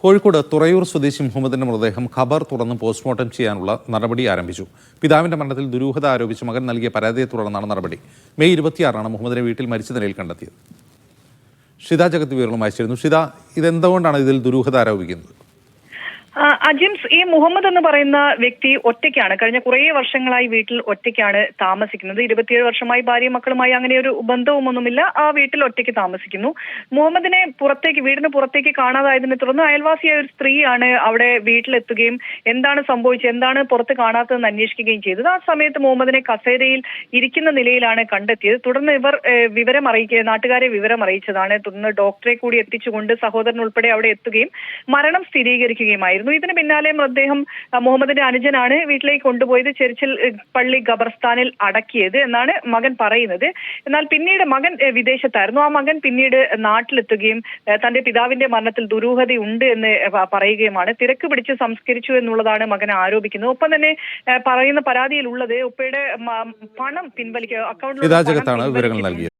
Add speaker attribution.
Speaker 1: കോഴിക്കോട് തുറയൂർ സ്വദേശി മുഹമ്മദിന്റെ മൃതദേഹം ഖബർ തുറന്ന് പോസ്റ്റ്മോർട്ടം ചെയ്യാനുള്ള നടപടി ആരംഭിച്ചു. പിതാവിന്റെ മരണത്തിൽ ദുരൂഹത ആരോപിച്ച് മകൻ നൽകിയ പരാതിയെ തുടർന്നാണ് നടപടി. മെയ് 26 മുഹമ്മദിനെ വീട്ടിൽ മരിച്ച നിലയിൽ കണ്ടെത്തിയത്. ഷിത ജഗത് വിവരങ്ങളുമായി ചേരുന്നു. ഷിത, ഇതെന്തുകൊണ്ടാണ് ഇതിൽ ദുരൂഹത ആരോപിക്കുന്നത്?
Speaker 2: അജിംസ്, ഈ മുഹമ്മദ് എന്ന് പറയുന്ന വ്യക്തി ഒറ്റയ്ക്കാണ്. കഴിഞ്ഞ കുറേ വർഷങ്ങളായി വീട്ടിൽ ഒറ്റയ്ക്കാണ് താമസിക്കുന്നത്. 27 വർഷമായി ഭാര്യയും മക്കളുമായി അങ്ങനെ ഒരു ബന്ധവുമൊന്നുമില്ല. ആ വീട്ടിൽ ഒറ്റയ്ക്ക് താമസിക്കുന്നു. മുഹമ്മദിനെ വീടിന് പുറത്തേക്ക് കാണാതായതിനെ തുടർന്ന് അയൽവാസിയായ ഒരു സ്ത്രീയാണ് അവിടെ വീട്ടിലെത്തുകയും എന്താണ് സംഭവിച്ചത്, എന്താണ് പുറത്ത് കാണാത്തതെന്ന് അന്വേഷിക്കുകയും ചെയ്തത്. ആ സമയത്ത് മുഹമ്മദിനെ കസേരയിൽ ഇരിക്കുന്ന നിലയിലാണ് കണ്ടെത്തിയത്. തുടർന്ന് ഇവർ നാട്ടുകാരെ വിവരം അറിയിച്ചതാണ്. തുടർന്ന് ഡോക്ടറെ കൂടി എത്തിച്ചുകൊണ്ട് സഹോദരൻ ഉൾപ്പെടെ അവിടെ എത്തുകയും മരണം സ്ഥിരീകരിക്കുകയുമായിരുന്നു. ഇതിന് പിന്നാലെ മൃതദേഹം മുഹമ്മദിന്റെ അനുജനാണ് വീട്ടിലേക്ക് കൊണ്ടുപോയത് ചെർച്ചിൽ പള്ളി ഖബർസ്ഥാനിൽ അടക്കിയത് എന്നാണ് മകൻ പറയുന്നത്. എന്നാൽ പിന്നീട് മകൻ വിദേശത്തായിരുന്നു. ആ മകൻ പിന്നീട് നാട്ടിലെത്തുകയും തന്റെ പിതാവിന്റെ മരണത്തിൽ ദുരൂഹതയുണ്ട് എന്ന് പറയുകയുമാണ്. തിരക്ക് പിടിച്ച് സംസ്കരിച്ചു എന്നുള്ളതാണ് മകൻ ആരോപിക്കുന്നത്. ഒപ്പം തന്നെ പറയുന്ന പരാതിയിലുള്ളത് ഉപ്പയുടെ പണം പിൻവലിക്കുക, അക്കൗണ്ടിൽ
Speaker 1: വിവരങ്ങൾ നൽകിയത്.